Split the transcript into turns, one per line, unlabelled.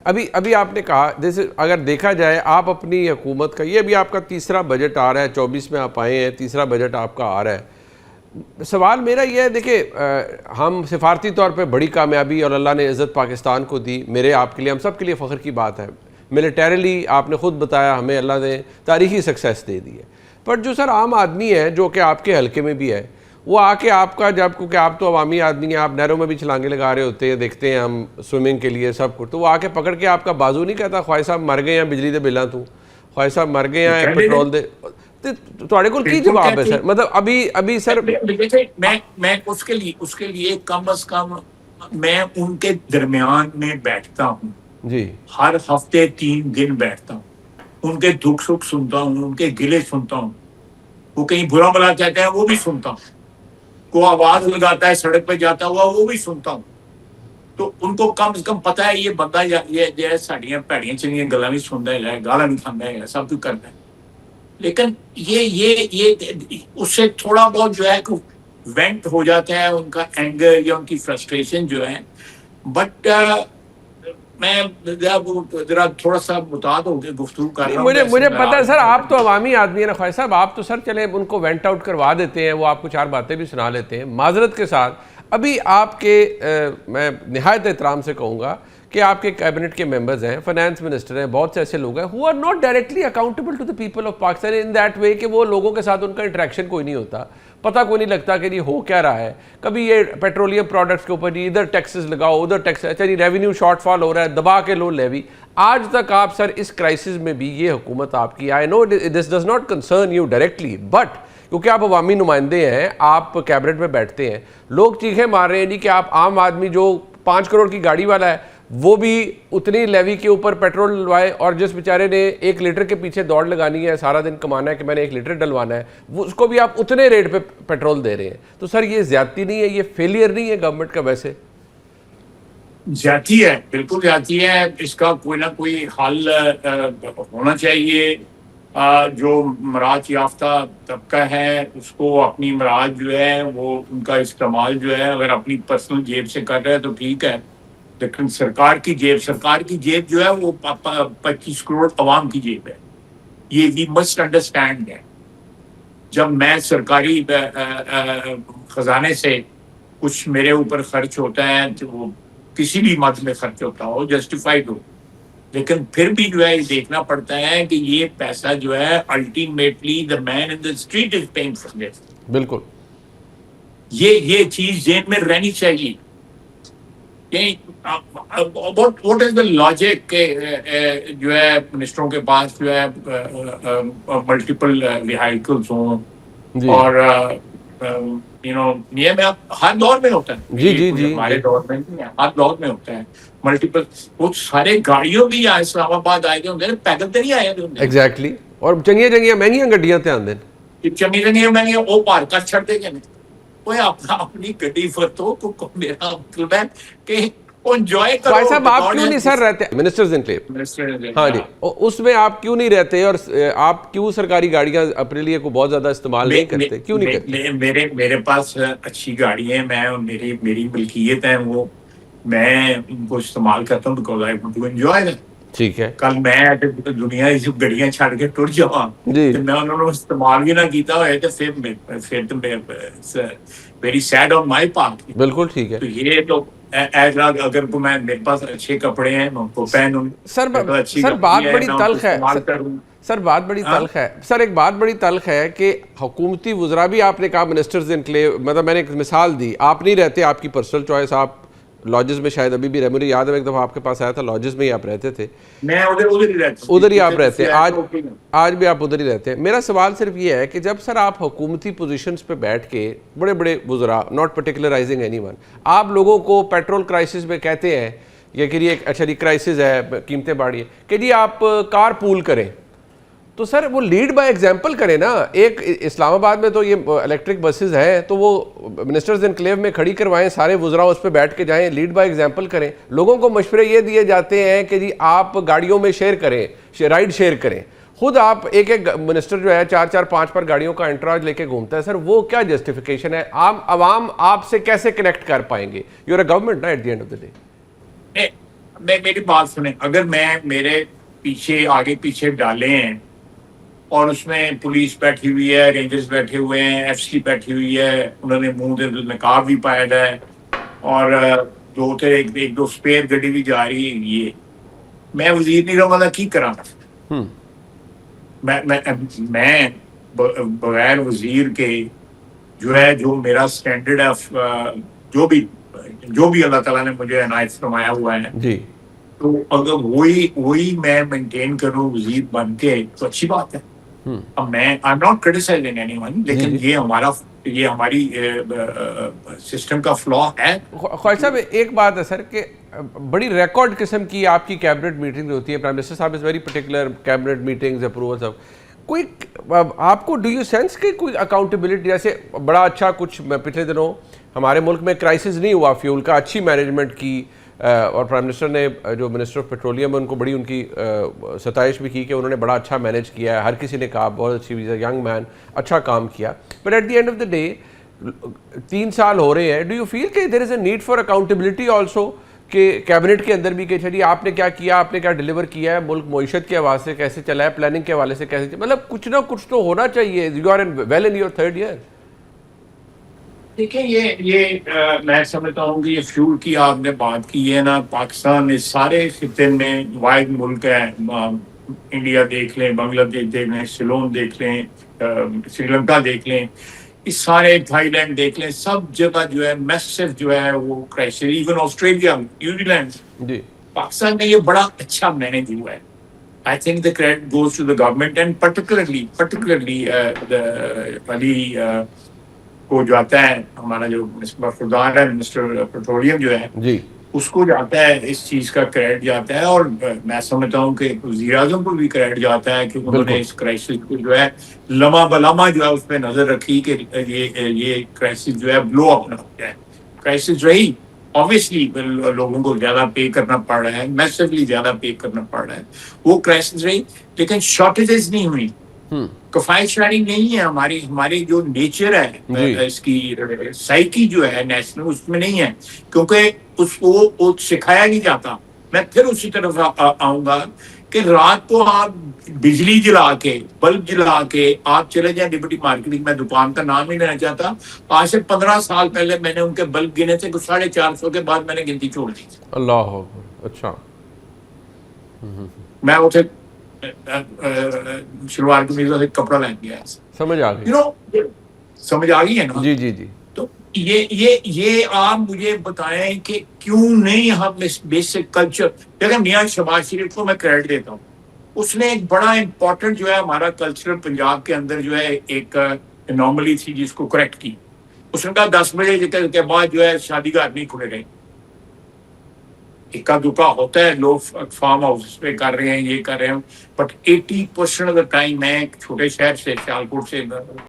ابھی آپ نے کہا جیسے اگر دیکھا جائے آپ اپنی حکومت کا یہ ابھی آپ کا تیسرا بجٹ آ رہا ہے، 24 میں آپ آئے ہیں، تیسرا بجٹ آپ کا آ رہا ہے۔ سوال میرا یہ ہے، دیکھیں ہم سفارتی طور پہ بڑی کامیابی اور اللہ نے عزت پاکستان کو دی، میرے آپ کے لیے ہم سب کے لیے فخر کی بات ہے۔ ملیٹریلی آپ نے خود بتایا ہمیں اللہ نے تاریخی سکسیس دے دی ہے، پر جو سر عام آدمی ہے جو کہ آپ کے حلقے میں بھی ہے، وہ آ کے آپ کا جب کیونکہ آپ تو عوامی آدمی ہیں، آپ نہروں میں بھی چھلانگیں لگا رہے ہوتے ہیں، دیکھتے ہیں ہم سوئمنگ کے لیے سب کچھ، تو وہ آ کے پکڑ کے آپ کا بازو نہیں کہتا خواہ صاحب مر گئے ہیں بجلی دے بلاں تو، خواہ صاحب مر گئے ہیں پیٹرول دے، تھوڑے کول کی جواب ہے سر؟ مطلب ابھی سر
میں اس کے لیے کم از کم میں ان کے درمیان میں بیٹھتا ہوں،
جی
ہر ہفتے 3 دن بیٹھتا ہوں، ان کے دکھ سکھ سنتا ہوں، ان کے گلے سنتا ہوں، وہ کہیں برا بھلا کہتے ہیں وہ بھی سنتا ہوں، کو آواز لگاتا ہے سڑک پہ جاتا ہوا وہ بھی سنتا ہوں، تو ان کو کم از کم پتہ ہے یہ بندہ یہ ساڑیاں پیڑیاں چنگیاں گلاں بھی سنتا ہے، گالاں بھی کھاندا ہے، سب کچھ کرتا ہے، لیکن یہ اس سے تھوڑا بہت جو ہے وینٹ ہو جاتا ہے ان کا اینگر یا ان کی فرسٹریشن جو ہے، بٹ میں ذرا تھوڑا سا متعاد ہو کے گفتگو کر رہا ہوں۔
مجھے پتا ہے سر، آپ تو عوامی آدمی ہیں نا خواہ صاحب، آپ تو سر چلے ان کو وینٹ آؤٹ کروا دیتے ہیں، وہ آپ کو 4 باتیں بھی سنا لیتے ہیں معذرت کے ساتھ۔ ابھی آپ کے میں نہایت احترام سے کہوں گا کہ آپ کے کیبنٹ کے ممبرز ہیں، فائنانس منسٹر ہیں، بہت سے ایسے لوگ ہیں who are not directly accountable to the people of Pakistan in that way کہ وہ لوگوں کے ساتھ ان کا انٹریکشن کوئی نہیں ہوتا، پتہ کوئی نہیں لگتا کہ یہ ہو کیا رہا ہے۔ کبھی یہ پیٹرولیم پروڈکٹس کے اوپر ادھر ٹیکسز لگاؤ، ادھر ٹیکس، اچھا جی ریونیو شارٹ فال ہو رہا ہے، دبا کے لو لیوی۔ آج تک آپ سر اس کرائسس میں بھی یہ حکومت آپ کی، I know this does not concern you directly, but کیونکہ آپ عوامی نمائندے ہیں، آپ کیبنٹ میں بیٹھتے ہیں، لوگ چیخیں مار رہے ہیں کہ آپ عام آدمی جو 5 کروڑ کی گاڑی والا ہے وہ بھی اتنی لیوی کے اوپر پیٹرول ڈلوائے، اور جس بیچارے نے 1 لیٹر کے پیچھے دوڑ لگانی ہے، سارا دن کمانا ہے کہ میں نے 1 لیٹر ڈلوانا ہے، وہ اس کو بھی آپ اتنے ریٹ پہ پیٹرول دے رہے ہیں۔ تو سر یہ زیادتی نہیں ہے، یہ فیلئر نہیں ہے گورنمنٹ کا؟ ویسے
زیادتی ہے، بالکل زیادتی ہے، اس کا کوئی نہ کوئی حل ہونا چاہیے۔ جو مراعات یافتہ طبقہ ہے اس کو اپنی مراعات جو ہے وہ ان کا استعمال جو ہے اگر اپنی پرسنل جیب سے کر رہے ہیں تو ٹھیک ہے، لیکن سرکار کی جیب جو ہے وہ 25 کروڑ عوام کی جیب ہے، یہ وی مسٹ انڈرسٹینڈ ہے۔ جب میں سرکاری خزانے سے کچھ میرے اوپر خرچ ہوتا ہے تو وہ کسی بھی مد میں خرچ ہوتا ہو، جسٹیفائڈ ہو، لیکن پھر بھی جو ہے یہ دیکھنا پڑتا ہے کہ یہ پیسہ جو ہے ultimately the man in the street is paying for this.
بالکل
یہ چیز ذہن میں رہنی چاہیے۔ واٹ از دا لاجک کہ جو ہے منسٹروں کے پاس جو ہے ملٹیپل ویہیکلس ہوں،
جی
اور یہ میں ہر دور میں ہوتا ہے،
جی
ہمارے دور میں نہیں ہے، ہر دور میں ہوتا ہے ملٹیپل، وہ سارے گاڑیوں بھی اسلام آباد آئے ہوتے ہیں، پیدل تو نہیں آئے ہوتے،
ایگزیکٹلی، اور چنگیاں مہنگیاں گڈیاں تے آندے
چنگی میں وہ پار کر چھڑتے کہ نہیں، کوئی اپنی گڈی پر تو میرا مطلب ہے کہ انجوائے کرو۔
بھائی صاحب آپ کیوں نہیں سر رہتے منسٹرز انکلیو؟ ہاں جی، اس میں آپ کیوں نہیں رہتے، اور آپ کیوں سرکاری گاڑیاں اپنے لیے کو بہت زیادہ استعمال نہیں کرتے، کیوں نہیں کرتے؟
میرے پاس اچھی گاڑی ہیں، میں میری ملکیت ہے، وہ میں ان کو استعمال کرتا ہوں because I want to enjoy them.
ٹھیک ہے،
کل میں دنیا کی گڑیاں چھڑ کے ٹر جاواں
جی
تو میں انہوں نے استعمال بھی نہ کیتا ہوئے تو پھر تو very sad on my part.
بالکل ٹھیک ہے
تو یہ تو اگر میرے پاس اچھے کپڑے ہیں میں ان کو پہنوں،
سر بات بڑی تلخ ہے، سر بات بڑی تلخ ہے، سر ایک بات بڑی تلخ ہے کہ حکومتی وزراء بھی، آپ نے کہا منسٹرز انکلیو، مطلب میں نے ایک مثال دی، آپ نہیں رہتے، آپ کی پرسنل چوائس، آپ لاجز میں شاید ابھی بھی رہے، مجھے یاد ہے ایک دفعہ آپ کے پاس آیا تھا، لاجز میں ہی آپ رہتے تھے،
میں ادھر
ہی آپ رہتے ہیں، آج بھی آپ ادھر ہی رہتے ہیں۔ میرا سوال صرف یہ ہے کہ جب سر آپ حکومتی پوزیشنز پہ بیٹھ کے، بڑے بڑے وزراء، ناٹ پرٹیکولرائزنگ اینی ون، آپ لوگوں کو پیٹرول کرائسس میں کہتے ہیں یہ کہ یہ اچھا جی کرائسس ہے، قیمتیں بڑھی ہیں، کہ جی آپ کار پول کریں، تو سر وہ لیڈ بائی ایگزامپل کریں نا۔ ایک اسلام آباد میں تو یہ الیکٹرک بسز ہیں، تو وہ منسٹرز انکلیو میں کھڑی کروائیں، سارے وزراء اس پہ بیٹھ کے جائیں، لیڈ بائی ایگزامپل کریں۔ لوگوں کو مشورے یہ دیے جاتے ہیں کہ جی آپ گاڑیوں میں شیئر کریں، رائڈ شیئر کریں، خود آپ ایک منسٹر جو ہے 4 5 گاڑیوں کا انٹراج لے کے گھومتا ہے، سر وہ کیا جسٹیفیکیشن ہے؟ عوام آپ سے کیسے کنیکٹ کر پائیں گے؟ یو آر اے گورنمنٹ نا at the end of the day.
میری بات سنیں, اگر میں میرے پیچھے آگے پیچھے ڈالے ہیں اور اس میں پولیس بیٹھی ہوئی ہے, رینجرز بیٹھے ہوئے ہیں, ایف سی بیٹھی ہوئی ہے, انہوں نے منہ دے نقاب بھی پایا ہے, اور ایک دو اسپیئر گڈی بھی جا رہی ہے, یہ میں وزیر نہیں رہوں گا کی کرا. میں بغیر وزیر کے جو ہے, جو میرا اسٹینڈرڈ ہے, جو بھی اللہ تعالیٰ نے مجھے عنایت فرمایا ہوا ہے,
جی
تو اگر وہی میں مینٹین کروں وزیر بن کے تو اچھی بات ہے. اب میں I am not criticising any one, لیکن یہ ہماری سسٹم کا فلا ہے.
خواجہ صاحب ایک بات ہے سر کہ بڑی ریکارڈ قسم کی آپ کی کیبنٹ میٹنگ ہوتی ہے, پرائم منسٹر صاحب is very particular, cabinet meetings approvals of کوئی آپ کو ڈو یو سینس کہ کوئی اکاؤنٹیبلٹی, جیسے بڑا اچھا کچھ پچھلے دنوں ہمارے ملک میں کرائسس نہیں ہوا فیول کا, اچھی مینجمنٹ کی, اور پرائم منسٹر نے جو منسٹر آف پیٹرولیم ان کو بڑی ان کی ستائش بھی کی کہ انہوں نے بڑا اچھا مینیج کیا ہے, ہر کسی نے کہا بہت اچھی, ینگ مین, اچھا کام کیا. But at the end of the day 3 سال ہو رہے ہیں, ڈو یو فیل کہ there is a need for accountability also, کہ کیبنٹ کے اندر بھی کہ چلیے آپ نے کیا کیا, آپ نے کیا ڈلیور کیا ہے, ملک معیشت کے حوالے سے کیسے چلا ہے, پلاننگ کے حوالے سے کیسے, مطلب کچھ نہ کچھ تو ہونا چاہیے. You are well in your 3rd year.
دیکھیں یہ میں سمجھتا ہوں کہ یہ فیول کی آپ نے بات کی ہے نا, پاکستان اس سارے خطے میں واحد ملک ہے. انڈیا دیکھ لیں, بنگلہ دیش دیکھ لیں, سیلون دیکھ لیں, سری لنکا دیکھ لیں, اس سارے تھائی لینڈ دیکھ لیں, سب جگہ جو ہے میسو جو ہے وہ crisis, even Australia, New Zealand.
جی
پاکستان میں یہ بڑا اچھا مینیج ہوا ہے. I think the credit goes to the government and particularly علی کو جاتا ہے, ہمارا جو برخوردار ہے منسٹر پیٹرولیم جو ہے,
جی
اس کو جاتا ہے اس چیز کا کریڈٹ جاتا ہے. اور میں سمجھتا ہوں کہ وزیر اعظم کو بھی کریڈٹ جاتا ہے کہ انہوں نے اس کرائسس کو جو ہے لمحہ بلمحہ جو ہے اس پہ نظر رکھی کہ یہ کرائسس جو ہے بلو اپ نہ ہو جائے. کرائسس رہی, obviously لوگوں کو زیادہ پے کرنا پڑ رہا ہے, میسولی زیادہ پے کرنا پڑ رہا ہے, وہ کرائسس رہی, لیکن شارٹیجز نہیں ہوئی, کفایت شاعری نہیں ہے. ہماری جو نیچر ہے, اس کی سائیکی جو ہے نیشنل, اس میں نہیں ہے, کیونکہ اس کو سکھایا نہیں جاتا. میں پھر اسی طرف آؤں گا کہ رات کو آپ بجلی جلا کے, بلب جلا کے آپ چلے جائیں ڈپٹی مارکیٹنگ, میں دکان کا نام نہیں لینا چاہتا, آج سے 15 سال پہلے میں نے ان کے بلب گنے تھے, 450 کے بعد میں نے گنتی چھوڑ دی.
اللہ اچھا.
میں اسے شلوار قمیض سے کپڑا لے گیا,
سمجھ آ گئی,
سمجھ آ گئی ہے نا.
جی جی جی.
تو یہ آپ مجھے بتائیں کہ کیوں نہیں ہم اس بیسک کلچر, دیکھیں میاں شہباز شریف کو میں کریڈٹ دیتا ہوں, اس نے ایک بڑا امپورٹنٹ جو ہے ہمارا کلچر پنجاب کے اندر جو ہے ایک انوملی تھی جس کو کریکٹ کی. اس نے کہا 10 بجے کے بعد جو ہے شادی گھر نہیں کھلے رہے. اکا دکا ہوتا ہے, لوگ فارم ہاؤس پہ کر رہے ہیں, یہ کر رہے ہیں, بٹ 80% آف دا ٹائم میں ایک چھوٹے شہر سے, سیالکوٹ سے